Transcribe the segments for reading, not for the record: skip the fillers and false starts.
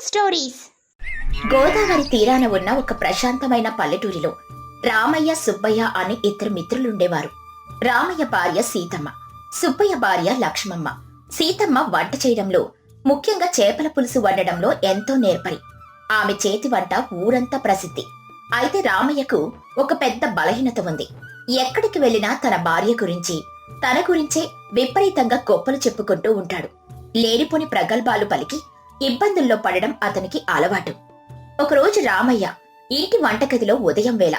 Stories. Godavari తీరాన ఉన్న ఒక ప్రశాంతమైన పల్లెటూరిలో రామయ్య, సుబ్బయ్య అని ఇద్దరు మిత్రులుండేవారు. రామయ్య భార్య సీతమ్మ, సుబ్బయ్య భార్య లక్ష్మమ్మ. సీతమ్మ వంట చేయడంలో, ముఖ్యంగా చేపల పులుసు వండడంలో ఎంతో నేర్పరి. ఆమె చేతి వంట ఊరంతా ప్రసిద్ధి. అయితే రామయ్యకు ఒక పెద్ద బలహీనత ఉంది. ఎక్కడికి వెళ్లినా తన భార్య గురించి, తన గురించే విపరీతంగా గొప్పలు చెప్పుకుంటూ ఉంటాడు. లేనిపోని ప్రగల్భాలు పలికి ఇబ్బందుల్లో పడడం అతనికి అలవాటు. ఒకరోజు రామయ్య ఇంటి వంటగదిలో ఉదయం వేళ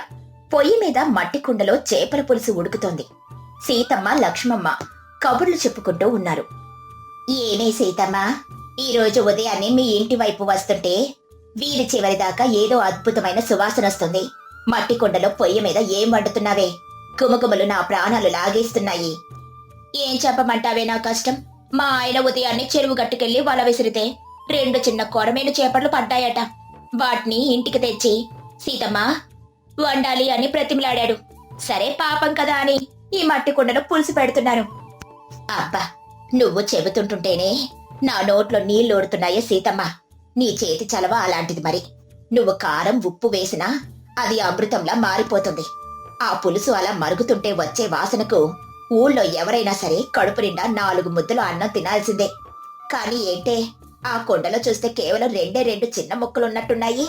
పొయ్యి మీద మట్టి కుండలో చేపల పులుసు ఉడుకుతోంది. సీతమ్మ, లక్ష్మమ్మ కబుర్లు చెప్పుకుంటూ ఉన్నారు. ఏమే సీతమ్మ, ఈరోజు ఉదయాన్నే మీ ఇంటి వైపు వస్తుంటే వీధి చివరిదాకా ఏదో అద్భుతమైన సువాసన వస్తుంది. మట్టి కుండలో పొయ్యి మీద ఏం వండుతున్నావే? కుమకుమలు నా ప్రాణాలు లాగేస్తున్నాయి. ఏం చెప్పమంటావే నా కష్టం. మా ఆయన ఉదయాన్నే చెరువు గట్టుకెళ్లి వల విసిరితే 2 చిన్న కొరమేను చేపలు పడ్డాయట. వాటిని ఇంటికి తెచ్చి సీతమ్మ వండాలి అని ప్రతిమలాడాడు. సరే పాపం కదా అని ఈ మట్టి కుండలో పులుసు పెడుతున్నాను. అబ్బా, నువ్వు చెబుతుంటుంటేనే నా నోట్లో నీళ్లూడుతున్నాయే సీతమ్మ. నీ చేతి చలవ అలాంటిది. మరి నువ్వు కారం, ఉప్పు వేసినా అది అమృతంలా మారిపోతుంది. ఆ పులుసు అలా మరుగుతుంటే వచ్చే వాసనకు ఊళ్ళో ఎవరైనా సరే కడుపు నిండా 4 ముద్దలు అన్నం తినాల్సిందే. కాని ఏంటే, ఆ కుండలో చూస్తే కేవలం 2 చిన్న ముక్కలున్నట్టున్నాయి.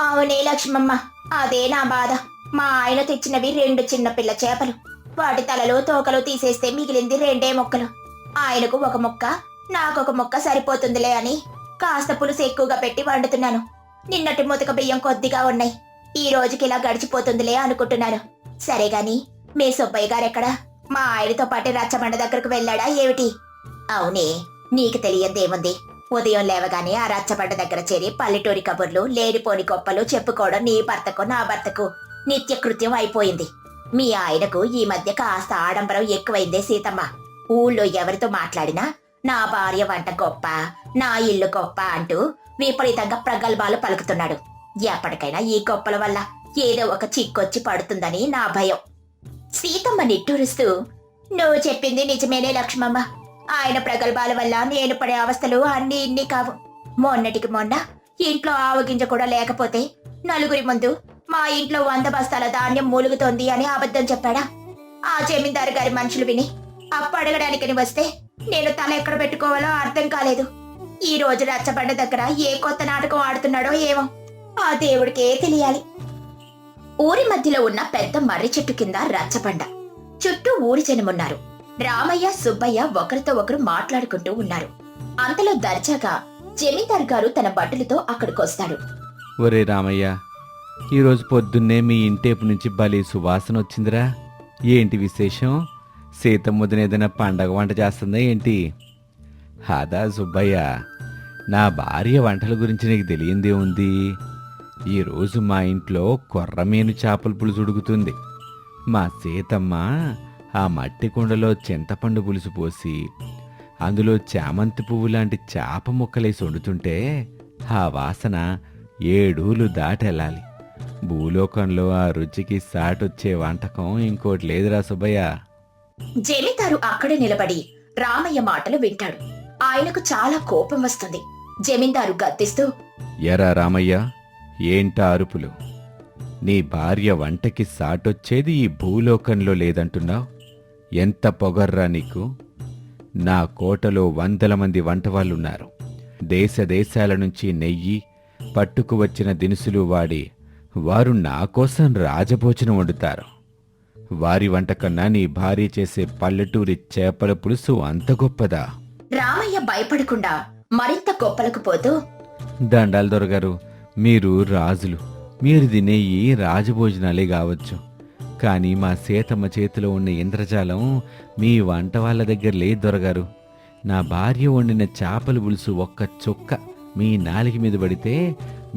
అవునే లక్ష్మమ్మ, అదే నా బాధ. మా ఆయన తెచ్చినవి 2 చిన్న పిల్ల చేపలు. వాటి తలలో, తోకలు తీసేస్తే మిగిలింది 2 ముక్కలు. ఆయనకు 1 ముక్క, నాకొక ముక్క సరిపోతుందిలే అని కాస్త పులుసు ఎక్కువగా పెట్టి వండుతున్నాను. నిన్నటి ముతక బియ్యం కొద్దిగా ఉన్నాయి. ఈ రోజుకి ఇలా గడిచిపోతుందిలే అనుకుంటున్నాను. సరే గాని మీ సుబ్బయ్య గారెక్కడా? మా ఆయనతో పాటు రచ్చబండ దగ్గరకు వెళ్ళాడా ఏమిటి? అవునే, నీకు తెలియదేముంది. ఉదయం లేవగానే ఆ రచ్చబండ దగ్గర చేరి పల్లెటూరి కబుర్లు, లేనిపోని గొప్పలు చెప్పుకోవడం నీ భర్తకు, నా భర్తకు నిత్యకృత్యం అయిపోయింది. మీ ఆయనకు ఈ మధ్య కాస్త ఆడంబరం ఎక్కువైందే సీతమ్మ. ఊళ్ళో ఎవరితో మాట్లాడినా నా భార్య వంట గొప్ప, నా ఇల్లు గొప్ప అంటూ విపరీతంగా ప్రగల్భాలు పలుకుతున్నాడు. ఎప్పటికైనా ఈ గొప్పల వల్ల ఏదో ఒక చిక్కొచ్చి పడుతుందని నా భయం. సీతమ్మ నిట్టూరుస్తూ, నువ్వు చెప్పింది నిజమేనే లక్ష్మమ్మ. ఆయన ప్రగల్భాల వల్ల నేను పడే అవస్థలు అన్ని ఇన్ని కావు. మొన్నటికి మొన్న ఇంట్లో ఆవగింజ కూడా లేకపోతే నలుగురి ముందు మా ఇంట్లో 100 బస్తాల ధాన్యం మూలుగుతోంది అని అబద్ధం చెప్పాడా? ఆ జమీందారు గారి మనుషులు విని అప్పు అడగడానికని వస్తే నేను తల ఎక్కడ పెట్టుకోవాలో అర్థం కాలేదు. ఈ రోజు రచ్చబండ దగ్గర ఏ కొత్త నాటకం ఆడుతున్నాడో ఏమో, ఆ దేవుడికే తెలియాలి. ఊరి మధ్యలో ఉన్న పెద్ద మర్రి చెట్టు కింద రచ్చబండ. చుట్టూ ఊరి జనమున్నారు. రామయ్య, సుబ్బయ్య ఒకరితో ఒకరు మాట్లాడుకుంటూ ఉన్నారు. అంతలో దర్జాగా జమీందారు గారు తన బట్టలతో అక్కడికొస్తాడు. ఒరే రామయ్య, ఈరోజు పొద్దున్నే మీ ఇంటేపు నుంచి భలే సువాసన వచ్చిందిరా. ఏంటి విశేషం? సీతమ్మదిన ఏదైనా పండగ వంట చేస్తుందా ఏంటి? హదా సుబ్బయ్య, నా భార్య వంటల గురించి నీకు తెలియందే ఉంది. ఈరోజు మా ఇంట్లో కొర్రమీను చేపల పులుసు ఉడుకుతుంది. మా సీతమ్మ ఆ మట్టి కుండలో చింతపండు పులుసు పోసి అందులో చామంతి పువ్వు లాంటి చేప ముక్కలేసి వండుతుంటే ఆ వాసన 7 దాటెళ్ళాలి. భూలోకంలో ఆ రుచికి సాటొచ్చే వంటకం ఇంకోటి లేదురా సుబ్బయ్య. జమీందారు అక్కడే నిలబడి రామయ్య మాటలు వింటాడు. ఆయనకు చాలా కోపం వస్తుంది. జమీందారు గద్దిస్తూ, ఎరా రామయ్య, ఏంటా అరుపులు? నీ భార్య వంటకి సాటొచ్చేది ఈ భూలోకంలో లేదంటున్నావు? ఎంత పొగర్రా నీకు? నా కోటలో 100 మంది వంటవాళ్ళున్నారు. దేశ దేశాల నుంచి నెయ్యి, పట్టుకు వచ్చిన దినుసులు వాడి వారు నా కోసం రాజభోజనం వండుతారు. వారి వంటకన్నా నీ భార్య చేసే పల్లెటూరి చేపల పులుసు అంత గొప్పదా? రామయ్య భయపడకుండా మరింత గొప్పలకు పోతూ, దండాలు దొరగారు, మీరు రాజులు. మీరు తినే ఈ రాజభోజనాలే కావచ్చు. కానీ మా సీతమ్మ చేతిలో ఉన్న ఇంద్రజాలం మీ వంట వాళ్ళ దగ్గర లేదు దొరగారు. నా భార్య వండిన చేపల పులుసు ఒక్క చుక్క మీ నాలిక మీద పడితే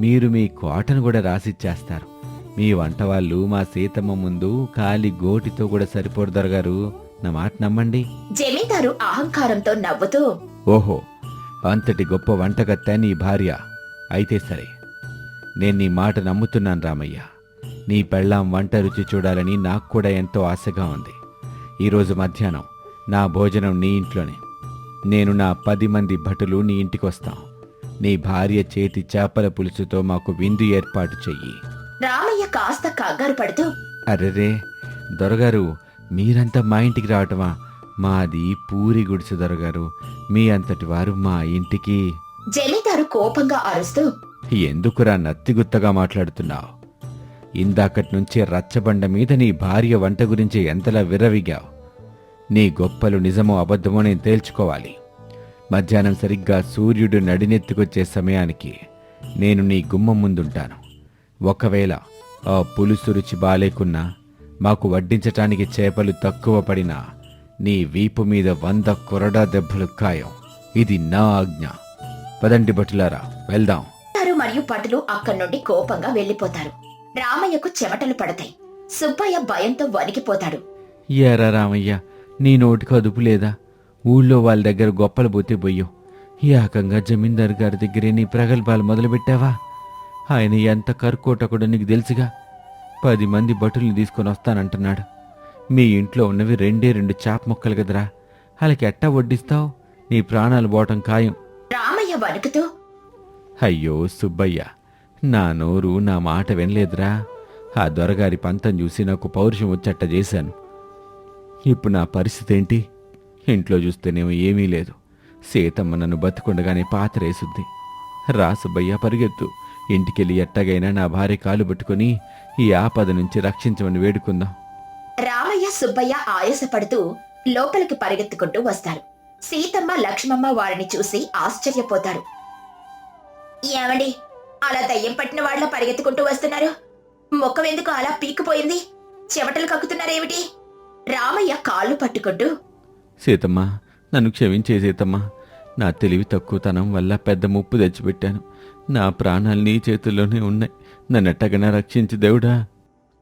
మీరు మీ కోటను కూడా రాసిచ్చేస్తారు. మీ వంట వాళ్ళు మా సీతమ్మ ముందు కాలి గోటితో కూడా సరిపోడు దొరగారు. నా మాట నమ్మండి. జమీందారు అహంకారంతో నవ్వుతూ, ఓహో, అంతటి గొప్ప వంటగత్తా నీ భార్య? అయితే సరే, నేను నీ మాట నమ్ముతున్నాను రామయ్య. నీ పెళ్ళాం వంట రుచి చూడాలని నాకు కూడా ఎంతో ఆశగా ఉంది. ఈరోజు మధ్యాహ్నం నా భోజనం నీ ఇంట్లోనే. నేను నా 10 మంది భటులు నీ ఇంటికొస్తాం. నీ భార్య చేతి చేపల పులుసుతో మాకు విందు ఏర్పాటు చెయ్యి. రామయ్య కాస్త కంగారు పడుతూ, అరెరే దొరగారు, మీరంతా మా ఇంటికి రావటమా? మాది పూరి గుడిసె దొరగారు, మీ అంతటి వారు మా ఇంటికి. జమీందారు కోపంగా అరుస్తూ, ఎందుకురా నత్తిగుత్తగా మాట్లాడుతున్నావు? ఇందాకటి నుంచి రచ్చబండ మీద నీ భార్య వంట గురించి ఎంతలా విర్రవిగావు. నీ గొప్పలు నిజమో అబద్ధమో నేను తేల్చుకోవాలి. మధ్యాహ్నం సరిగ్గా సూర్యుడు నడినెత్తుకొచ్చే సమయానికి నేను నీ గుమ్మం ముందుంటాను. ఒకవేళ ఆ పులుసు రుచి బాలేకున్నా, మాకు వడ్డించటానికి చేపలు తక్కువ పడినా నీ వీపు మీద 100 కొరడా దెబ్బలు ఖాయం. ఇది నా ఆజ్ఞ. పదండి భటులారా, వెళ్దాం. మరియు భటులు అక్కడి నుండి కోపంగా వెళ్లిపోతారు. రామయ్యకు చెమటలు పడతాయి. సుబ్బయ్య భయంతో వణికిపోతాడు. ఏరా రామయ్య, నీ నోటికి అదుపు లేదా? ఊళ్ళో వాళ్ళ దగ్గర గొప్పలు పోతే పోయో, ఏకంగా జమీందారు గారి దగ్గరే నీ ప్రగల్భాలు మొదలుపెట్టావా? ఆయన ఎంత కరుకోటకుడో నీకు తెలుసుగా. 10 మంది భటుల్ని తీసుకొని వస్తానంటున్నాడు. మీ ఇంట్లో ఉన్నవి 2 చాప ముక్కలు కదరా, వాళ్ళకి ఎట్టా వడ్డిస్తావు? నీ ప్రాణాలు పోవటం ఖాయం. రామయ్య వణుకుతూ, అయ్యో సుబ్బయ్య, నా నోరు నా మాట వినలేదురా. ఆ దొరగారి పంతం చూసి నాకు పౌరుషం వచ్చేట్ట చేశాను. ఇప్పుడు నా పరిస్థితి ఏంటి? ఇంట్లో చూస్తేనేమో ఏమీ లేదు. సీతమ్మ నన్ను బతుకుండగానే పాతరేసుద్ది. రా సుబ్బయ్య, పరిగెత్తు. ఇంటికెళ్ళి ఎట్టగైనా నా భార్య కాలు పట్టుకుని ఈ ఆపద నుంచి రక్షించమని వేడుకుందాం. రామయ్య సుబ్బయ్య ఆయాసపడుతూ లోపలికి పరిగెత్తుకుంటూ వస్తారు. సీతమ్మ లక్ష్మమ్మ వారిని చూసి ఆశ్చర్యపోతారు. ఏమండి, అలా దయ్యం పట్టిన వాళ్ళ పరిగెత్తుకుంటూ వస్తున్నారు? ముఖం ఎందుకు అలా పీక్కుపోయింది? చెమటలు కక్కుతున్నారేమిటి? రామయ్య కాళ్ళు పట్టుకుంటూ, సీతమ్మ, నన్ను క్షమించే సీతమ్మ. నా తెలివి తక్కువతనం వల్ల పెద్ద ముప్పు తెచ్చిపెట్టాను. నా ప్రాణాలు నీ చేతుల్లోనే ఉన్నాయి. నన్నెట్టగనా రక్షించి దేవుడా.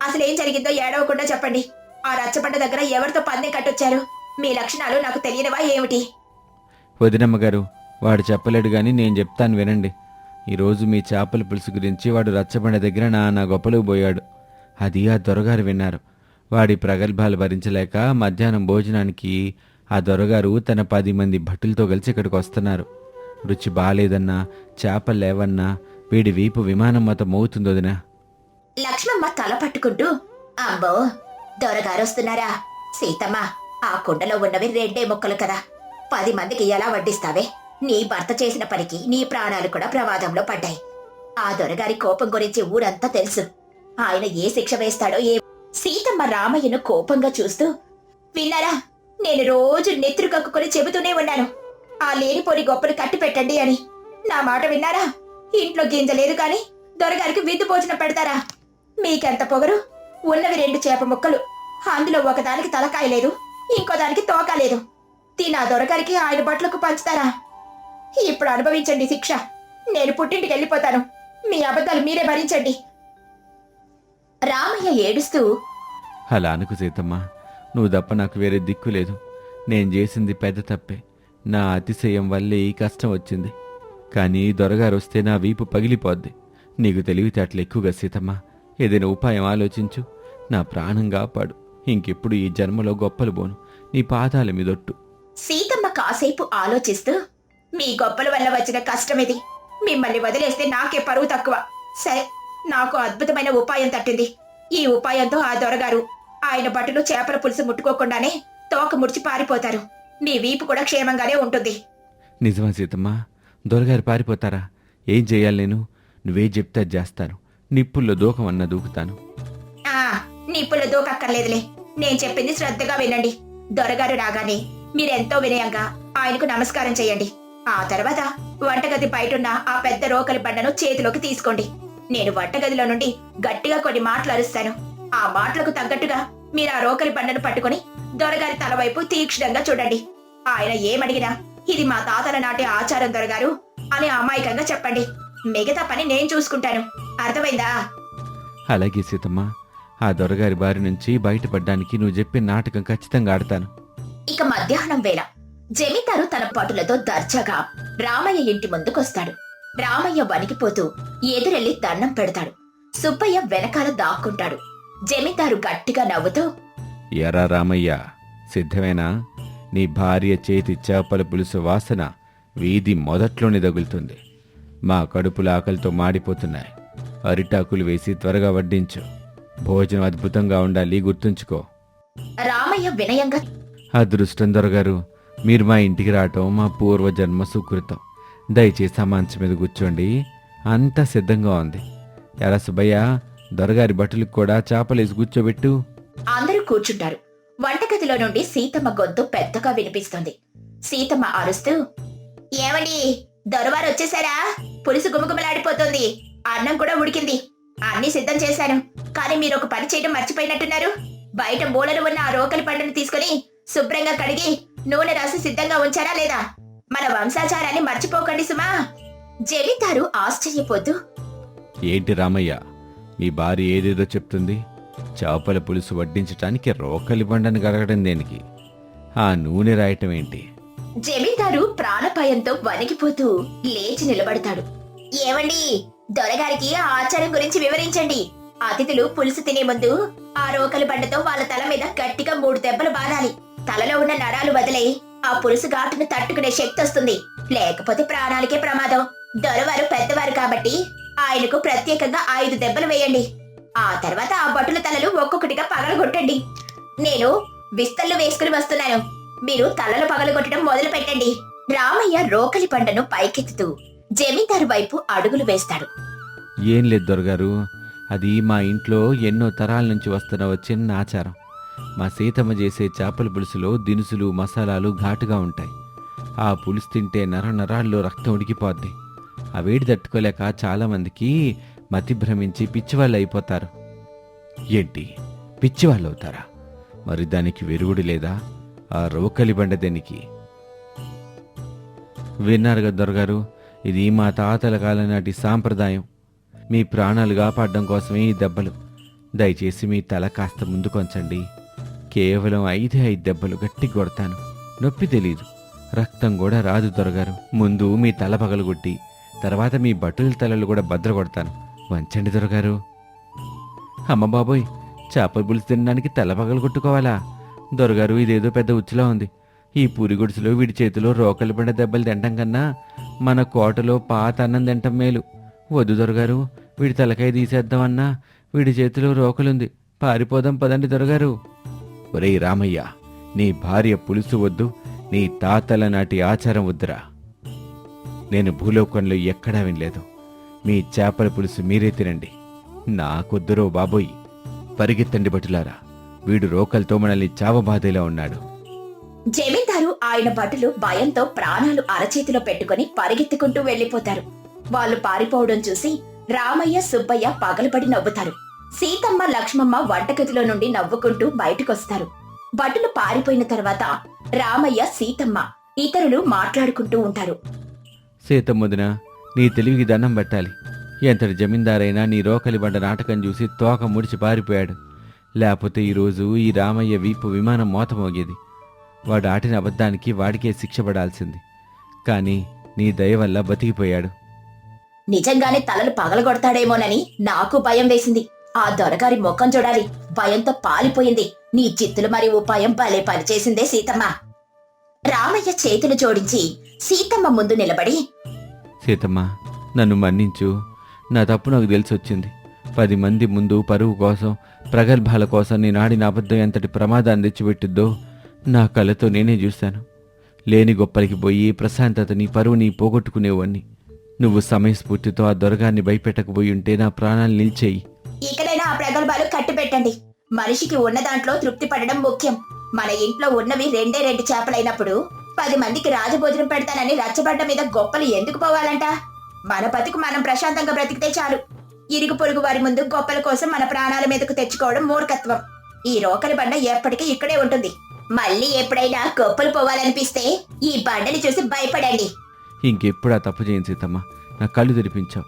అసలేం జరిగిందో ఏడవకుండా చెప్పండి. ఆ రచ్చబండ దగ్గర ఎవరితో పందెం కట్టొచ్చారు? మీ లక్షణాలు నాకు తెలియనివా ఏమిటి? వదినమ్మగారు, వాడు చెప్పలేడు గాని నేను చెప్తాను వినండి. ఈరోజు మీ చేపల పులుసు గురించి వాడు రచ్చబండ దగ్గర నా గొప్పలకు పోయాడు. అది ఆ దొరగారు విన్నారు. వాడి ప్రగల్భాలు భరించలేక మధ్యాహ్నం భోజనానికి ఆ దొరగారు తన 10 మంది భటులతో కలిసి ఇక్కడికి వస్తున్నారు. రుచి బాలేదన్నా, చేపలు లేవన్నా వీడి వీపు విమానం మతం మోగుతుంది వదినా. లక్ష్మమ్మ తల పట్టుకుంటూ, అబ్బో, దొరగారు వస్తున్నారా? సీతమ్మ, ఆ కుండలో ఉన్నవి 2 ముక్కలు కదా, 10 మందికి ఎలా వడ్డిస్తావే? నీ భర్త చేసిన పనికి నీ ప్రాణాలు కూడా ప్రమాదంలో పడ్డాయి. ఆ దొరగారి కోపం గురించి ఊరంతా తెలుసు. ఆయన ఏ శిక్ష వేస్తాడో ఏ. సీతమ్మ రామయ్యను కోపంగా చూస్తూ, విన్నారా? నేను రోజు నెత్తురు కక్కుకొని చెబుతూనే ఉన్నాను, ఆ లేనిపోని గొప్పలు కట్టి పెట్టండి అని. నా మాట విన్నారా? ఇంట్లో గింజ లేదు కాని దొరగారికి విందు భోజనం పెడతారా? మీకెంత పొగరు? ఉన్నవి 2 చేప ముక్కలు, అందులో ఒకదానికి తలకాయ లేదు, ఇంకో దానికి తోక లేదు. తినా దొరగారికి ఆయన బట్టలకు పంచుతారా? ఇప్పుడు అనుభవించండి శిక్ష. నేను పుట్టింటికి వెళ్ళిపోతాను. మీ అబద్ధాలు మీరే భరించండి. రామయ్య ఏడుస్తూ, అలా అనుకు సీతమ్మ, నువ్వు తప్ప నాకు వేరే దిక్కు లేదు. నేను చేసింది పెద్ద తప్పే. నా అతిశయం వల్లే ఈ కష్టం వచ్చింది. కానీ దొరగారు వస్తే నా వీపు పగిలిపోద్ది. నీకు తెలివితేటలు ఎక్కువగా సీతమ్మ. ఏదైనా ఉపాయం ఆలోచించు. నా ప్రాణం కాపాడు. ఇంకెప్పుడు ఈ జన్మలో గొప్పలు పోను. నీ పాదాల మీదొట్టు. సీతమ్మ కాసేపు ఆలోచిస్తూ, మీ గొప్పల వల్ల వచ్చిన కష్టమిది. మిమ్మల్ని వదిలేస్తే నాకే పరువు తక్కువ. సరే, నాకు అద్భుతమైన ఉపాయం తట్టింది. ఈ ఉపాయంతో ఆ దొరగారు, ఆయన భటులు చేపల పులుసు ముట్టుకోకుండానే తోక ముడిచి పారిపోతారు. మీ వీపు కూడా క్షేమంగానే ఉంటుంది. నిజమా సీతమ్మ? దొరగారు పారిపోతారా? ఏం చెయ్యాలి నేను? నువ్వే చెప్తే చేస్తాను. నిప్పుల్లో దూకమన్నా దూకుతాను. నిప్పుల్లో దూకక్కర్లేదులే. నేను చెప్పింది శ్రద్ధగా వినండి. దొరగారు రాగానే మీరెంతో వినయంగా ఆయనకు నమస్కారం చేయండి. ఆ తర్వాత వంటగది బయటున్న ఆ పెద్ద రోకలి బండను చేతిలోకి తీసుకోండి. నేను వంటగదిలో నుండి గట్టిగా కొన్ని మాటలు అరుస్తాను. ఆ మాటలకు తగ్గట్టుగా మీరు ఆ రోకలి బండను పట్టుకుని దొరగారి తల వైపు తీక్షణంగా చూడండి. ఆయన ఏమడిగినా ఇది మా తాతల నాటి ఆచారం దొరగారు అని అమాయకంగా చెప్పండి. మిగతా పని నేను చూసుకుంటాను. అర్థమైందా? అలాగే సీతమ్మ. ఆ దొరగారి బారి నుంచి బయటపడ్డానికి నువ్వు చెప్పిన నాటకం ఖచ్చితంగా ఆడతాను. ఇక మధ్యాహ్నం వేళ జమీందారు తన పటులతో దర్జాగా రామయ్య ఇంటి ముందుకొస్తాడు. రామయ్య వణికిపోతూ ఎదురెళ్లి దండం పెడతాడు. సుబ్బయ్య వెనకాల దాక్కుంటాడు. జమీందారు గట్టిగా నవ్వుతూ, ఎరా రామయ్య, సిద్ధమేనా? నీ భార్య చేతి చేపల పులుసు వాసన వీధి మొదట్లోనే తగులుతుంది. మా కడుపులు ఆకలితో మాడిపోతున్నాయి. అరిటాకులు వేసి త్వరగా వడ్డించు. భోజనం అద్భుతంగా ఉండాలి, గుర్తుంచుకో. రామయ్య వినయంగా, అదృష్టం దొరగారు, మీరు మా ఇంటికి రావటం మా పూర్వజన్మ సుకృతం. దయచేసి ఆ మంచం మీద కూర్చోండి, అంతా సిద్ధంగా ఉంది. ఎరా సుబ్బయ్య, దొరగారి బట్టలకు కూడా చాపలేసి కూర్చోబెట్టు. అందరూ కూర్చుంటారు. వంటగదిలో నుండి సీతమ్మ గొంతు పెద్దగా వినిపిస్తుంది. సీతమ్మ అరుస్తూ, ఏమండి, దొరవారు వచ్చేసారా? పులుసు గుమగుమలాడిపోతుంది, అన్నం కూడా ఉడికింది, అన్ని సిద్ధం చేశాను. కానీ మీరు ఒక పని చేయడం మర్చిపోయినట్టున్నారు. బయట మూలలు ఉన్న ఆ రోకలి పండుని తీసుకుని శుభ్రంగా కడిగి నూనె రాసి సిద్ధంగా ఉంచారా లేదా? మన వంశాచారాన్ని మర్చిపోకండి సుమా. జమీందారు ఆశ్చర్యపోతూ, ఏంటి రామయ్య, మీ భార్య ఏదేదో చెప్తుంది? చేపల పులుసు వడ్డించటానికి రోకలి బండను గడగడం దేనికి? ఆ నూనె రాయటం ఏంటి? జమీందారు ప్రాణభయంతో వణికిపోతూ లేచి నిలబడతాడు. ఏవండి, దొరగారికి ఆ ఆచారం గురించి వివరించండి. అతిథులు పులుసు తినే ముందు ఆ రోకలి బండతో వాళ్ళ తల మీద గట్టిగా 3 దెబ్బలు బాదాలి. తలలో ఉన్న నరాలు వదిలే ఆ పులుసు ఘాటును తట్టుకునే శక్తి వస్తుంది. లేకపోతే ప్రాణాలకే ప్రమాదం. దొరవారు పెద్దవారు కాబట్టి ఆయనకు ప్రత్యేకంగా 5 దెబ్బలు వేయండి. ఆ తర్వాత ఆ భటుల తలలు ఒక్కొక్కటిగా పగలగొట్టండి. నేను విస్తళ్ళు వేసుకుని వస్తున్నాను. మీరు తలలు పగలగొట్టడం మొదలు పెట్టండి. రామయ్య రోకలి పండను పైకెత్తుతూ జమీందారు వైపు అడుగులు వేస్తాడు. ఏం లేదు దొరగారు, అది మా ఇంట్లో ఎన్నో తరాల నుంచి వస్తున్న చిన్న ఆచారం. మా సీతమ్మ చేసే చేపల పులుసులో దినుసులు, మసాలాలు ఘాటుగా ఉంటాయి. ఆ పులుసు తింటే నరాల్లో రక్తం ఉడికిపోద్ది. ఆ వేడి తట్టుకోలేక చాలామందికి మతి భ్రమించి పిచ్చివాళ్ళు అయిపోతారు. ఏంటి, పిచ్చివాళ్ళు అవుతారా? మరి దానికి విరుగుడు లేదా? ఆ రోకలి బండ దేనికి? విన్నారుగా దొరగారు, ఇది మా తాతల కాలం నాటి సాంప్రదాయం. మీ ప్రాణాలు కాపాడడం కోసమే ఈ దెబ్బలు. దయచేసి మీ తల కాస్త ముందు కొంచండి. కేవలం 5 దెబ్బలు గట్టి కొడతాను. నొప్పి తెలీదు, రక్తం కూడా రాదు దొరగారు. ముందు మీ తల పగలగొట్టి తర్వాత మీ బట్టల తలలు కూడా భద్ర కొడతాను. వంచండి దొరగారు. అమ్మ బాబోయ్, చేపల పులుసు తినడానికి తల పగలగొట్టుకోవాలా? దొరగారు, ఇదేదో పెద్ద ఉచ్చులా ఉంది. ఈ పూరి గుడిసెలో వీడి చేతిలో రోకలి బండ దెబ్బలు తింటాం కన్నా మన కోటలో పాత అన్నం తింటాం మేలు. వద్దు దొరగారు, వీడి తలకాయ తీసేద్దామన్నా వీడి చేతిలో రోకలుంది. పారిపోదాం పదండి దొరగారు. ఒరేయ్ రామయ్య, నీ భార్య పులుసు వద్దు, నీ తాతల నాటి ఆచారం వద్దురా. నేను భూలోకంలో ఎక్కడా వినలేదు. మీ చేపల పులుసు మీరే తినండి. నాకొద్దురో బాబోయ్. పరిగెత్తండి భటులారా, వీడు రోకలతో మనల్ని చావబాదేలా ఉన్నాడు. జమీందారు ఆయన భటులు భయంతో ప్రాణాలు అరచేతిలో పెట్టుకుని పరిగెత్తుకుంటూ వెళ్లిపోతారు. వాళ్ళు పారిపోవడం చూసి రామయ్య, సుబ్బయ్య పగలబడి నవ్వుతారు. సీతమ్మ, లక్ష్మమ్మ వంటగదిలో నుండి నవ్వుకుంటూ బయటకొస్తారు. భటులు పారిపోయిన తర్వాత రామయ్య, సీతమ్మ, ఇతరులు మాట్లాడుకుంటూ ఉంటారు. సీతమ్మొదిన, నీ తెలివికి దండం పెట్టాలి. ఎంతటి జమీందారైనా నీ రోకలి బండ నాటకం చూసి తోక ముడిచి పారిపోయాడు. లేకపోతే ఈరోజు ఈ రామయ్య వీపు విమానం మోతమోగేది. వాడు ఆటిన అబద్ధానికి వాడికే శిక్ష పడాల్సింది. కానీ నీ దయ వల్ల బతికిపోయాడు. నిజంగానే తలలు పగలగొడతాడేమోనని నాకు భయం వేసింది. ఆ దొరగారి ముఖం చూడాలి, భయంతో పాలిపోయింది. నీ చిత్తులు మరి ఉపాయం భలే పనిచేసిందే సీతమ్మ. రామయ్య చేతులు జోడించి సీతమ్మ ముందు నిలబడి, సీతమ్మ, నన్ను మన్నించు. నా తప్పు నాకు తెలిసొచ్చింది. 10 మంది ముందు పరువు కోసం, ప్రగల్భాల కోసం నేను ఆడిన అబద్ధం ఎంతటి ప్రమాదాన్ని తెచ్చిపెట్టిద్దో నా కళ్ళతో నేనే చూశాను. లేని గొప్పలకి పోయి ప్రశాంతతని, పరువుని పోగొట్టుకునేవాణ్ణి. నువ్వు సమయస్ఫూర్తితో ఆ దొరగాన్ని భయపెట్టకపోయి ఉంటే నా ప్రాణాలు నిల్చేయి. ఇకనైనా ఆ ప్రగల్భాలు కట్టిపెట్టండి. మనిషికి ఉన్న దాంట్లో తృప్తి పడడం ముఖ్యం. మన ఇంట్లో ఉన్నవి 2 చేపలైనప్పుడు 10 మందికి రాజభోజనం పెడతానని రచ్చబండ మీద గొప్పలు ఎందుకు పోవాలంట? మన బతుకు మనం ప్రశాంతంగా బ్రతికితే చాలు. ఇరుగు పొరుగు వారి ముందు గొప్పల కోసం మన ప్రాణాల మీదకు తెచ్చుకోవడం మూర్ఖత్వం. ఈ రోకలి బండ ఎప్పటికీ ఇక్కడే ఉంటుంది. మళ్ళీ ఎప్పుడైనా గొప్పలు పోవాలనిపిస్తే ఈ బండని చూసి భయపడండి. ఇంకెప్పుడు ఆ తప్పు చేయను సీతమ్మ. నా కళ్ళు తెరిపించావు.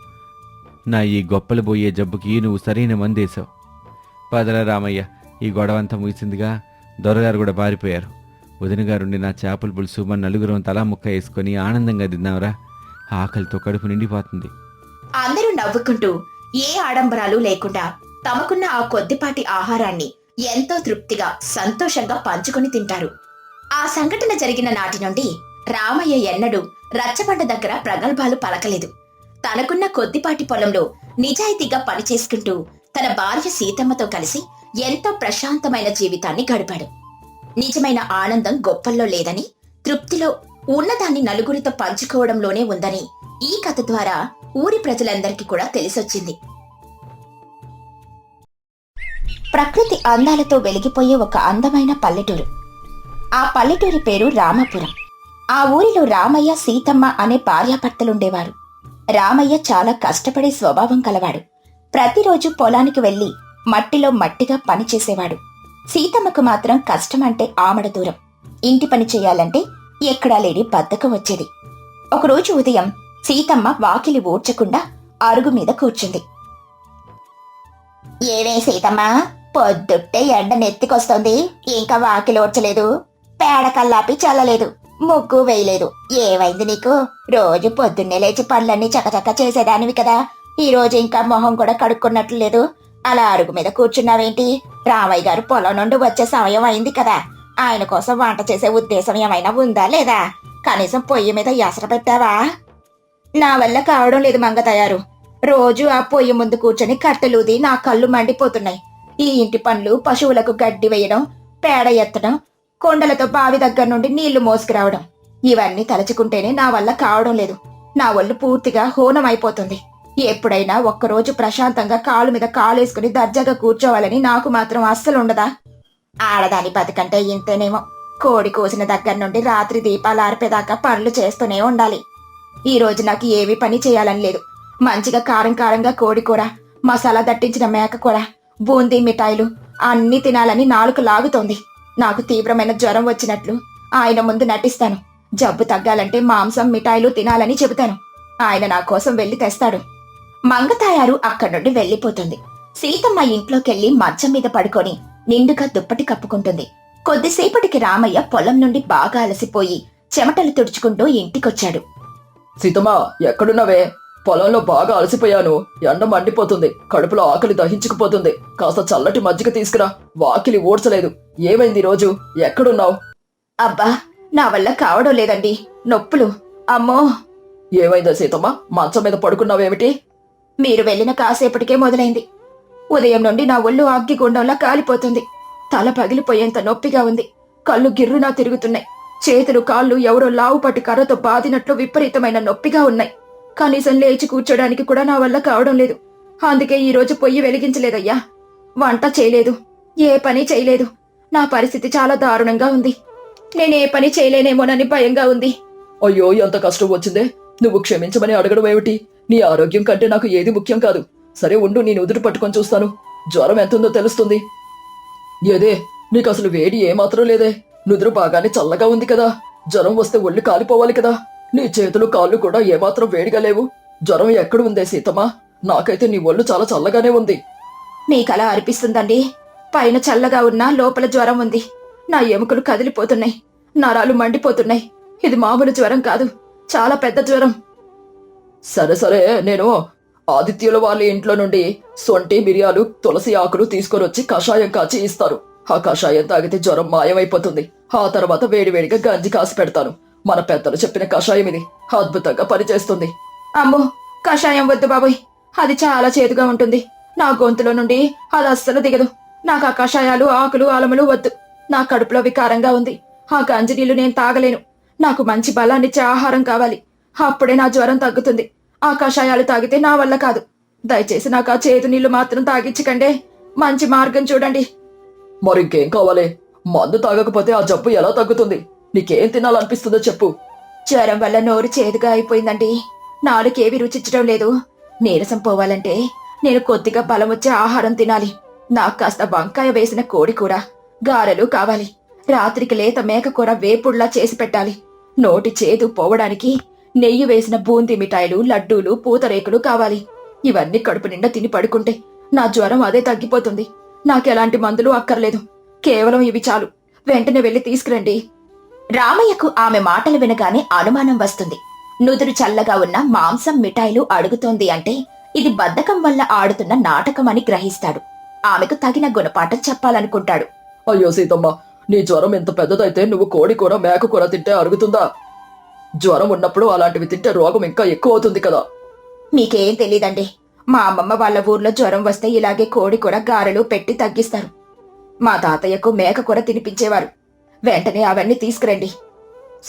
నా ఈ గొప్పలు పోయే జబ్బుకి నువ్వు సరైన మందేశావు. పదల రామయ్య, ఈ గొడవంతా ముగిసిందిగా. దొరగారు కూడా పారిపోయారు. వదిన గారుండి నా చేపల పులుసు మన నలుగురం తలా ముక్క వేసుకొని ఆనందంగా తిన్నావురా. ఆకలితో కడుపు నిండిపోతుంది. అందరూ నవ్వుకుంటూ ఏ ఆడంబరాలు లేకుండా తమకున్న ఆ కొద్దిపాటి ఆహారాన్ని ఎంతో తృప్తిగా, సంతోషంగా పంచుకొని తింటారు. ఆ సంఘటన జరిగిన నాటి నుండి రామయ్య ఎన్నడూ రచ్చబండ దగ్గర ప్రగల్భాలు పలకలేదు. తనకున్న కొద్దిపాటి పొలంలో నిజాయితీగా పనిచేసుకుంటూ తన భార్య సీతమ్మతో కలిసి ఎంతో ప్రశాంతమైన జీవితాన్ని గడిపాడు. నిజమైన ఆనందం గొప్పల్లో లేదని, తృప్తిలో ఉన్నదాన్ని నలుగురితో పంచుకోవడంలోనే ఉందని ఈ కథ ద్వారా ఊరి ప్రజలందరికీ కూడా తెలిసొచ్చింది. ప్రకృతి అందాలతో వెలిగిపోయే ఒక అందమైన పల్లెటూరు. ఆ పల్లెటూరి పేరు రామపురం. ఆ ఊరిలో రామయ్య, సీతమ్మ అనే భార్యాభర్తలుండేవారు. రామయ్య చాలా కష్టపడే స్వభావం కలవాడు. ప్రతిరోజు పొలానికి వెళ్లి మట్టిలో మట్టిగా పనిచేసేవాడు. సీతమ్మకు మాత్రం కష్టమంటే ఆమడ దూరం. ఇంటి పని చేయాలంటే ఎక్కడా లేని బద్ధకం వచ్చేది. ఒకరోజు ఉదయం సీతమ్మ వాకిలి ఊడ్చకుండా అరుగు మీద కూర్చుంది. ఏవే సీతమ్మా, పొద్దుట్టే ఎండ నెత్తికొస్తోంది, ఇంకా వాకిలి ఊడ్చలేదు, పేడ కల్లాపి చల్లలేదు, ముగ్గు వేయలేదు. ఏమైంది నీకు? రోజు పొద్దున్నే లేచి పనులన్నీ చకచక చేసేదానివి కదా, ఈ రోజు ఇంకా మొహం కూడా కడుక్కున్నట్లు లేదు. అలా అరుగు మీద కూర్చున్నావేంటి? రామయ్య గారు పొలం నుండి వచ్చే సమయం అయింది కదా, ఆయన కోసం వంట చేసే ఉద్దేశం ఏమైనా ఉందా లేదా? కనీసం పొయ్యి మీద ఎసరు పెట్టావా? నా వల్ల కావడం లేదు మంగతయారు. రోజు ఆ పొయ్యి ముందు కూర్చొని కట్టెలూది నా కళ్ళు మండిపోతున్నాయి. ఈ ఇంటి పనులు, పశువులకు గడ్డి వేయడం, పేడ ఎత్తడం, కొండలతో బావి దగ్గర నుండి నీళ్లు మోసుకురావడం, ఇవన్నీ తలుచుకుంటేనే నా వల్ల కావడం లేదు. నా ఒళ్ళు పూర్తిగా హోనం అయిపోతుంది. ఎప్పుడైనా ఒక్కరోజు ప్రశాంతంగా కాలు మీద కాలేసుకుని దర్జాగా కూర్చోవాలని నాకు మాత్రం అస్సలు ఉండదా? ఆడదాని బతుకంటే ఇంతేనేమో. కోడి కోసిన దగ్గర నుండి రాత్రి దీపాలు ఆర్పేదాకా పనులు చేస్తూనే ఉండాలి. ఈ రోజు నాకు ఏమీ పని చేయాలని లేదు. మంచిగా కారం కారంగా కోడి కూర, మసాలా దట్టించిన మేక కూర, బూందీ మిఠాయిలు అన్నీ తినాలని నాలుక లాగుతోంది. నాకు తీవ్రమైన జ్వరం వచ్చినట్లు ఆయన ముందు నటిస్తాను. జబ్బు తగ్గాలంటే మాంసం, మిఠాయిలు తినాలని చెబుతాను. ఆయన నా కోసం వెళ్లి తెస్తాడు. మంగతాయారు అక్కడి నుండి వెళ్లిపోతుంది. సీతమ్మ ఇంట్లోకెళ్లి మంచం మీద పడుకొని నిండుగా దుప్పటి కప్పుకుంటుంది. కొద్దిసేపటికి రామయ్య పొలం నుండి బాగా అలసిపోయి చెమటలు తుడుచుకుంటూ ఇంటికొచ్చాడు. సీతమ్మా, ఎక్కడున్నావే? పొలంలో బాగా అలసిపోయాను. ఎండ మండిపోతుంది, కడుపులో ఆకలి దహించుకుపోతుంది. కాస్త చల్లటి మజ్జిగ తీసుకురా. వాకిలి ఊడ్చలేదు. ఏమైంది రోజు? ఎక్కడున్నావు? అబ్బా, నా వల్ల కావడం లేదండి, నొప్పులు. అమ్మో! ఏమైందా సీతమ్మ? మంచం మీద పడుకున్నావేమిటి? మీరు వెళ్లిన కాసేపటికే మొదలైంది. ఉదయం నుండి నా ఒళ్ళు అగ్గిగుండంలా కాలిపోతుంది. తల పగిలిపోయేంత నొప్పిగా ఉంది. కళ్ళు గిర్రునా తిరుగుతున్నాయి. చేతులు, కాళ్ళు ఎవరో లావు పట్టి కర్రతో బాదినట్లు విపరీతమైన నొప్పిగా ఉన్నాయి. కనీసం లేచి కూర్చోడానికి కూడా నా వల్ల కావడం లేదు. అందుకే ఈ రోజు పొయ్యి వెలిగించలేదయ్యా. వంట చేయలేదు, ఏ పని చేయలేదు. నా పరిస్థితి చాలా దారుణంగా ఉంది. నేనే పని చేయలేనేమోనని భయంగా ఉంది. అయ్యో, ఎంత కష్టం వచ్చిందే. నువ్వు క్షమించమని అడగడం ఏమిటి? నీ ఆరోగ్యం కంటే నాకు ఏది ముఖ్యం కాదు. సరే ఉండు, నేను ఉదురు పట్టుకొని చూస్తాను. జ్వరం ఎంతుందో తెలుస్తుంది. ఏదే, నీకు అసలు వేడి ఏమాత్రం లేదే. నుదురు బాగానే చల్లగా ఉంది కదా. జ్వరం వస్తే ఒళ్ళు కాలిపోవాలి కదా. నీ చేతులు, కాళ్ళు కూడా ఏమాత్రం వేడిగా లేవు. జ్వరం ఎక్కడ ఉందే సీతమ్మా? నాకైతే నీ ఒళ్ళు చాలా చల్లగానే ఉంది. మీకలా అనిపిస్తుందండి. పైన చల్లగా ఉన్నా లోపల జ్వరం ఉంది. నా ఎముకలు కదిలిపోతున్నాయి, నరాలు మండిపోతున్నాయి. ఇది మామూలు జ్వరం కాదు, చాలా పెద్ద జ్వరం. సరే సరే, నేను ఆదిత్యుల వాళ్ళ ఇంట్లో నుండి సొంటి, మిరియాలు, తులసి ఆకులు తీసుకొనొచ్చి కషాయం కాచి ఇస్తారు. ఆ కషాయం తాగితే జ్వరం మాయమైపోతుంది. ఆ తర్వాత వేడివేడిగా గంజి కాసి పెడతాను. మన పెద్దలు చెప్పిన కషాయం ఇది అద్భుతంగా పనిచేస్తుంది. అమ్మో, కషాయం వద్దు బాబోయ్, అది చాలా చేదుగా ఉంటుంది. నా గొంతులో నుండి అది అస్సలు దిగదు. నాకు ఆ కషాయాలు, ఆకులు, అలములు వద్దు. నా కడుపులో వికారంగా ఉంది. ఆ గంజి నీళ్లు నేను తాగలేను. నాకు మంచి బలాన్నిచ్చే ఆహారం కావాలి. అప్పుడే నా జ్వరం తగ్గుతుంది. ఆ కషాయాలు తాగితే నా వల్ల కాదు. దయచేసి నాకు ఆ చేదు నీళ్లు మాత్రం తాగించకండే. మంచి మార్గం చూడండి. మరింకేం కావాలి? మందు తాగకపోతే ఆ జబ్బు ఎలా తగ్గుతుంది? నీకేం తినాలనిపిస్తుందో చెప్పు. జ్వరం వల్ల నోరు చేదుగా అయిపోయిందండి. నాలుకేవి రుచించడం లేదు. నీరసం పోవాలంటే నేను కొద్దిగా బలం వచ్చే ఆహారం తినాలి. నాకు కాస్త వంకాయ వేసిన కోడి కూర, గారెలు కావాలి. రాత్రికి లేత మేకకూర వేపుడులా చేసి పెట్టాలి. నోటి చేదు పోవడానికి నెయ్యి వేసిన బూందీ మిఠాయిలు, లడ్డూలు, పూతరేకులు కావాలి. ఇవన్నీ కడుపు నిండా తిని పడుకుంటే నా జ్వరం అదే తగ్గిపోతుంది. నాకెలాంటి మందులు అక్కర్లేదు. కేవలం ఇవి చాలు. వెంటనే వెళ్లి తీసుకురండి. రామయ్యకు ఆమె మాటలు వినగానే అనుమానం వస్తుంది. నుదురు చల్లగా ఉన్న మాంసం, మిఠాయిలు అడుగుతోంది అంటే ఇది బద్ధకం వల్ల ఆడుతున్న నాటకం అని గ్రహిస్తాడు. ఆమెకు తగిన గుణపాఠం చెప్పాలనుకుంటాడు. అయ్యో సీతమ్మ, నీ జ్వరం ఎంత పెద్దదైతే నువ్వు కోడి కూర, మేక కూర తింటే అరుగుతుందా? జ్వరం ఉన్నప్పుడు అలాంటివి తింటే రోగం ఇంకా ఎక్కువ అవుతుంది కదా. మీకేం తెలీదండి. మా అమ్మమ్మ వాళ్ళ ఊర్లో జ్వరం వస్తే ఇలాగే కోడి కూర గారెలు పెట్టి తగ్గిస్తారు. మా తాతయ్యకు మేక కూర తినిపించేవారు. వెంటనే అవన్నీ తీసుకురండి.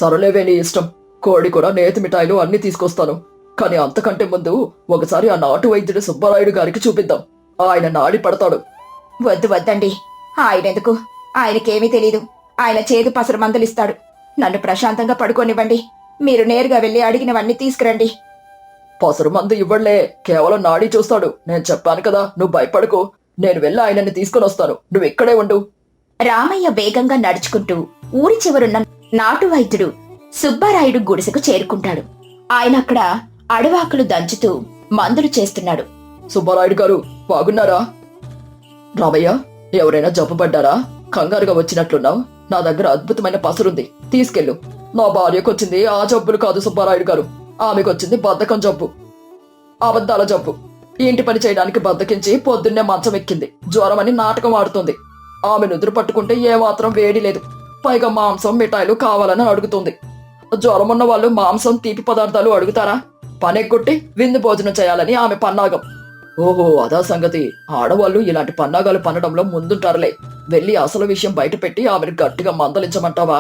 సరలేవే నీ ఇష్టం. కోడి కూర, నేతి మిఠాయిలు అన్ని తీసుకొస్తాను. కానీ అంతకంటే ముందు ఒకసారి ఆ నాటు వైద్యుడు సుబ్బరాయుడు గారికి చూపిద్దాం. ఆయన నాడి పడతాడు. వద్దు వద్దండి. ఆయనెందుకు? ఆయనకేమీ తెలీదు. ఆయన చేదు పసరు మందులిస్తాడు. నన్ను ప్రశాంతంగా పడుకోనివ్వండి. మీరు నేరుగా వెళ్ళి అడిగినవన్నీ తీసుకురండి. పసరు మందు ఇవ్వడులే, కేవలం నాడీ చూస్తాడు. నేను చెప్పాను కదా, నువ్వు భయపడకు. నేను వెళ్ళి ఆయనని తీసుకుని వస్తాను. నువ్వు ఇక్కడే ఉండు. రామయ్య వేగంగా నడుచుకుంటూ ఊరి చివరున్న నాటు వైద్యుడు సుబ్బారాయుడు గుడిసెకు చేరుకుంటాడు. ఆయన అక్కడ అడవాకులు దంచుతూ మందులు చేస్తున్నాడు. సుబ్బారాయుడు గారు బాగున్నారా? రామయ్య, ఎవరైనా జబ్బుపడ్డారా? కంగారుగా వచ్చినట్లున్నావు. నా దగ్గర అద్భుతమైన పసరుంది, తీసుకెళ్ళు. నా భార్యకొచ్చింది ఆ జబ్బులు కాదు సుబ్బారాయుడు గారు. ఆమెకొచ్చింది బద్ధకం జబ్బు, అబద్ధాల జబ్బు. ఇంటి పని చేయడానికి బద్దకించి పొద్దున్నే మంచం ఎక్కింది. జ్వరం అని నాటకం ఆడుతుంది. ఆమె నుదురు పట్టుకుంటే ఏమాత్రం వేడి లేదు. పైగా మాంసం, మిఠాయిలు కావాలని అడుగుతుంది. జ్వరం ఉన్న వాళ్ళు మాంసం, తీపి పదార్థాలు అడుగుతారా? పనెక్కొట్టి విందు భోజనం చేయాలని ఆమె పన్నాగం. ఓహో, అదా సంగతి. ఆడవాళ్ళు ఇలాంటి పన్నాగాలు పన్నడంలో ముందుంటారులే. వెళ్ళి అసలు విషయం బయట పెట్టి ఆమెను గట్టిగా మందలించమంటావా?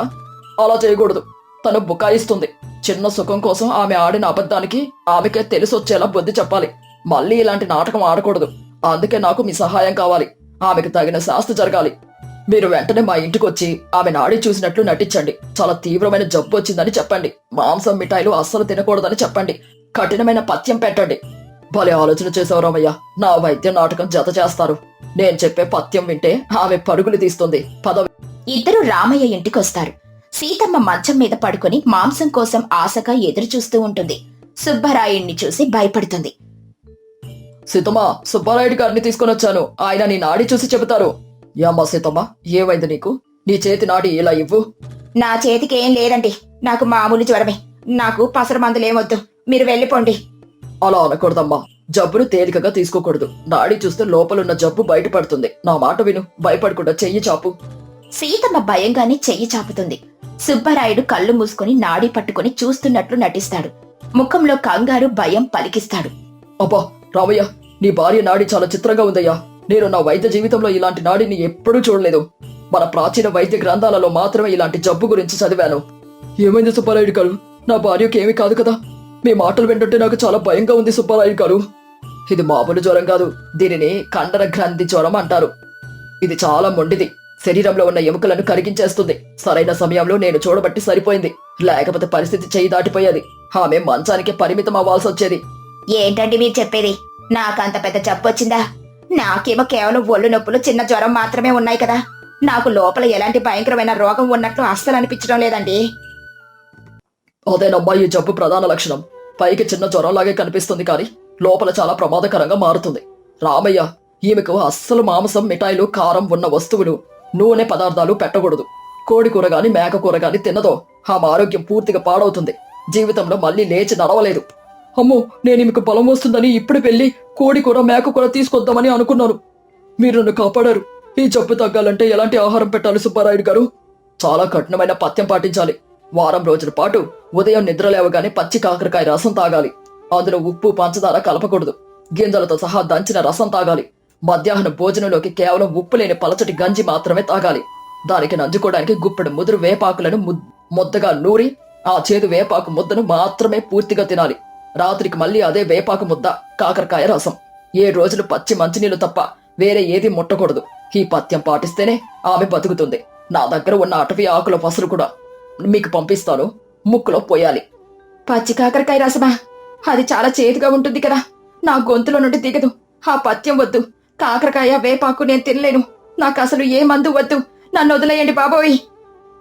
అలా చేయకూడదు. తను బుకాయిస్తుంది. చిన్న సుఖం కోసం ఆమె ఆడిన అబద్ధానికి ఆమెకే తెలిసొచ్చేలా బుద్ధి చెప్పాలి. మళ్ళీ ఇలాంటి నాటకం ఆడకూడదు. అందుకే నాకు మీ సహాయం కావాలి. ఆమెకు తగిన శాస్తి జరగాలి. మీరు వెంటనే మా ఇంటికొచ్చి ఆమె నాడి చూసినట్లు నటించండి. చాలా తీవ్రమైన జబ్బు వచ్చిందని చెప్పండి. మాంసం, మిఠాయిలు అస్సలు తినకూడదని చెప్పండి. కఠినమైన పథ్యం పెట్టండి. భలే ఆలోచన చేసావు రామయ్య. నా వైద్య నాటకం జత చేస్తారు. నేను చెప్పే పథ్యం వింటే ఆమె పరుగులు తీస్తుంది. పద. ఇద్దరు రామయ్య ఇంటికొస్తారు. సీతమ్మ మంచం మీద పడుకొని మాంసం కోసం ఆశగా ఎదురు చూస్తూ ఉంటుంది. సుబ్బరాయుణ్ణి చూసి భయపడుతుంది. సీతమ్మ, సుబ్బారాయుడు గారిని తీసుకొని వచ్చాను. ఆయన నీ నాడి చూసి చెబుతారు. ఏమ్మా సీతమ్మ, ఏమైంది నీకు? నీ చేతి నాడి ఇలా ఇవ్వు. నా చేతికి ఏం లేదండి. నాకు మామూలు జ్వరమే. నాకు పసరు మందులేమొద్దు. మీరు వెళ్ళిపోండి. అలా అనకూడదమ్మా. జబ్బును తేలికగా తీసుకోకూడదు. నాడి చూస్తే లోపలున్న జబ్బు బయటపడుతుంది. నా మాట విను. భయపడకుండా చెయ్యి చాపు. సీతమ్మ భయంగానే చెయ్యి చాపుతుంది. సుబ్బరాయుడు కళ్ళు మూసుకొని నాడి పట్టుకుని చూస్తున్నట్లు నటిస్తాడు. ముఖంలో కంగారు, భయం పలికిస్తాడు. అబ్బా రామయ్య, నీ భార్య నాడి చాలా చిత్రంగా ఉందయ్యా. నేను నా వైద్య జీవితంలో ఇలాంటి నాడిని ఎప్పుడూ చూడలేదు. మన ప్రాచీన వైద్య గ్రంథాలలో మాత్రమే ఇలాంటి జబ్బు గురించి చదివాను. ఏమైంది సుబ్బారాయుడు గారు? నా భార్యకి ఏమీ కాదు కదా? మీ మాటలు వింటుంటే నాకు చాలా భయంగా ఉంది సుబ్బారాయుడు గారు. ఇది మామూలు జ్వరం కాదు. దీనిని కండర గ్రంథి జ్వరం అంటారు. ఇది చాలా మొండిది. శరీరంలో ఉన్న ఎముకలను కరిగించేస్తుంది. సరైన సమయంలో నేను చూడబట్టి సరిపోయింది. లేకపోతే పరిస్థితి చేయి దాటిపోయేది. ఆమె మంచానికి పరిమితం అవ్వాల్సి వచ్చేది. ఏంటండి మీరు చెప్పేది? నాకంత పెద్ద జబ్బు వచ్చిందా? నాకేమో కేవలం ఒళ్ళు నొప్పులు, చిన్న జ్వరం మాత్రమే ఉన్నాయి కదా. నాకు లోపల ఎలాంటి భయంకరమైన రోగం ఉన్నట్లు అస్సలు అనిపించడం లేదండి. అదేనమ్మా ఈ జబ్బు ప్రధాన లక్షణం. పైకి చిన్న జ్వరంలాగే కనిపిస్తుంది, కానీ లోపల చాలా ప్రమాదకరంగా మారుతుంది. రామయ్య, ఈమెకు అస్సలు మాంసం, మిఠాయిలు, కారం ఉన్న వస్తువులు, నూనె పదార్థాలు పెట్టకూడదు. కోడి కూర గాని, మేక కూర గాని తిన్నదో ఆమె ఆరోగ్యం పూర్తిగా పాడవుతుంది. జీవితంలో మళ్ళీ లేచి నడవలేదు. అమ్మో, నేను ఈమెకు బలం వస్తుందని ఇప్పుడు వెళ్ళి కోడి కూర, మేక కూర తీసుకొద్దామని అనుకున్నాను. మీరు నన్ను కాపాడారు. ఈ జబ్బు తగ్గాలంటే ఎలాంటి ఆహారం పెట్టాలి సుబ్బారాయుడు గారు? చాలా కఠినమైన పథ్యం పాటించాలి. వారం రోజుల పాటు ఉదయం నిద్ర లేవగానే పచ్చి కాకరకాయ రసం తాగాలి. అందులో ఉప్పు, పంచదార కలపకూడదు. గింజలతో సహా దంచిన రసం తాగాలి. మధ్యాహ్నం భోజనంలోకి కేవలం ఉప్పు లేని పలచటి గంజి మాత్రమే తాగాలి. దానికి నంజుకోవడానికి గుప్పెడు ముదురు వేపాకులను ముద్దగా నూరి ఆ చేదు వేపాకు ముద్దను మాత్రమే పూర్తిగా తినాలి. రాత్రికి మళ్ళీ అదే వేపాకు ముద్ద, కాకరకాయ రసం. 7 రోజులు పచ్చి మంచినీళ్లు తప్ప వేరే ఏది ముట్టకూడదు. ఈ పథ్యం పాటిస్తేనే ఆమె బతుకుతుంది. నా దగ్గర ఉన్న అటవీ ఆకుల పసరు కూడా మీకు పంపిస్తాను. ముక్కులో పోయాలి. పచ్చి కాకరకాయ రసమా? అది చాలా చేదుగా ఉంటుంది కదా. నా గొంతులో నుండి దిగదు. ఆ పథ్యం వద్దు. కాకరకాయ, వేపాకు నేను తినలేను. నాకు అసలు ఏ మందు వద్దు. నన్ను వదిలేయండి బాబోయ్.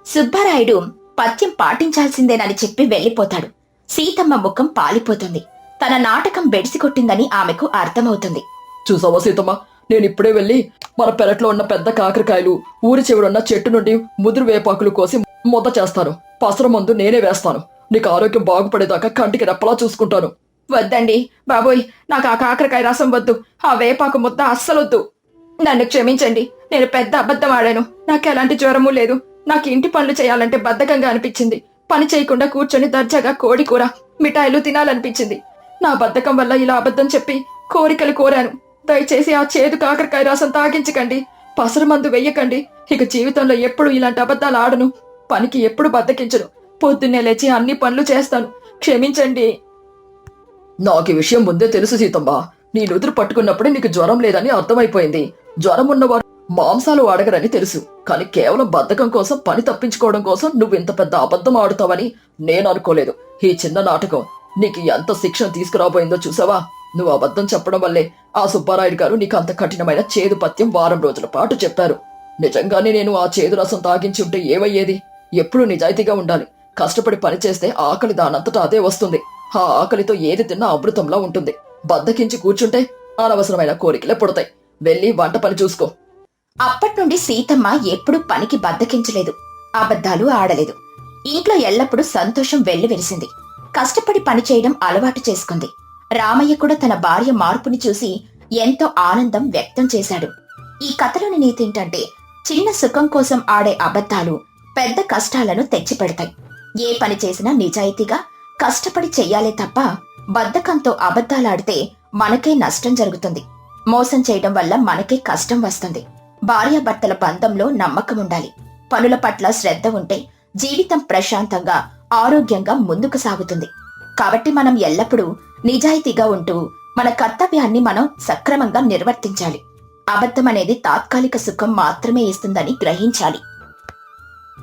సుబ్బారాయుడు పథ్యం పాటించాల్సిందేనని చెప్పి వెళ్లిపోతాడు. సీతమ్మ ముఖం పాలిపోతుంది. తన నాటకం బెడిసి కొట్టిందని ఆమెకు అర్థమవుతుంది. చూసావా సీతమ్మ, నేను ఇప్పుడే వెళ్ళి మన పెరట్లో ఉన్న పెద్ద కాకరకాయలు, ఊరి చివరున్న చెట్టు నుండి ముదురు వేపాకులు కోసి ముద్ద చేస్తాను. పసర మందు నేనే వేస్తాను. నీకు ఆరోగ్యం బాగుపడేదాకా కంటికి రెప్పలా చూసుకుంటాను. వద్దండి బాబోయ్, నాకు ఆ కాకరకాయ రసం వద్దు. ఆ వేపాకు ముద్ద అస్సలొద్దు. నన్ను క్షమించండి. నేను పెద్ద అబద్ధం ఆడాను. నాకు ఎలాంటి జ్వరమూ లేదు. నాకు ఇంటి పనులు చేయాలంటే బద్ధకంగా అనిపించింది. పని చేయకుండా కూర్చొని దర్జాగా కోడి కూర, మిఠాయిలు తినాలనిపించింది. నా బద్ధకం వల్ల ఇలా అబద్ధం చెప్పి కోరికలు కోరాను. దయచేసి ఆ చేదు కాకరకాయ రసం తాగించకండి, పసరు మందు వెయ్యకండి. ఇక జీవితంలో ఎప్పుడు ఇలాంటి అబద్ధాలు ఆడను, పనికి ఎప్పుడు బద్దకించను. పొద్దున్నే లేచి అన్ని పనులు చేస్తాను, క్షమించండి. నాకు ఈ విషయం ముందే తెలుసు సీతమ్మ. నీ నుదురు పట్టుకున్నప్పుడే నీకు జ్వరం లేదని అర్థమైపోయింది. జ్వరం ఉన్నవారు మాంసాలు అడగరని తెలుసు, కానీ కేవలం బద్ధకం కోసం, పని తప్పించుకోవడం కోసం నువ్వు ఇంత పెద్ద అబద్ధం ఆడుతావని నేను అనుకోలేదు. ఈ చిన్న నాటకం నీకు ఎంత శిక్షణ తీసుకురాబోయిందో చూసావా? నువ్వు అబద్ధం చెప్పడం వల్లే ఆ సుబ్బారాయుడు గారు నీకు అంత కఠినమైన చేదు పత్యం వారం రోజుల పాటు చెప్పారు. నిజంగానే నేను ఆ చేదు రసం తాగించి ఉంటే ఏమయ్యేది? ఎప్పుడూ నిజాయితీగా ఉండాలి. కష్టపడి పని చేస్తే ఆకలి దానంతటా అదే వస్తుంది. ఆ ఆకలితో ఏది తిన్నా అమృతంలా ఉంటుంది. బద్దకించి కూర్చుంటే అనవసరమైన కోరికలే పుడతాయి. వెళ్ళి వంట పని చూసుకో. అప్పట్నుండి సీతమ్మ ఎప్పుడూ పనికి బద్దకించలేదు, అబద్ధాలు ఆడలేదు. ఇంట్లో ఎల్లప్పుడూ సంతోషం వెల్లివిరిసింది. కష్టపడి పని చేయడం అలవాటు చేసుకుంది. రామయ్య కూడా తన భార్య మార్పుని చూసి ఎంతో ఆనందం వ్యక్తం చేశాడు. ఈ కథలోని నీతి ఏంటంటే, చిన్న సుఖం కోసం ఆడే అబద్ధాలు పెద్ద కష్టాలను తెచ్చిపెడతాయి. ఏ పని చేసినా నిజాయితీగా కష్టపడి చెయ్యాలే తప్ప బద్ధకంతో అబద్ధాలాడితే మనకే నష్టం జరుగుతుంది. మోసం చేయడం వల్ల మనకే కష్టం వస్తుంది. భార్యాభర్తల బంధంలో నమ్మకం ఉండాలి. పనుల పట్ల శ్రద్ధ ఉంటే జీవితం ప్రశాంతంగా, ఆరోగ్యంగా ముందుకు సాగుతుంది. కాబట్టి మనం ఎల్లప్పుడూ నిజాయితీగా ఉంటూ మన కర్తవ్యాన్ని మనం సక్రమంగా నిర్వర్తించాలి. అబద్ధం అనేది తాత్కాలిక సుఖం మాత్రమే ఇస్తుందని గ్రహించాలి.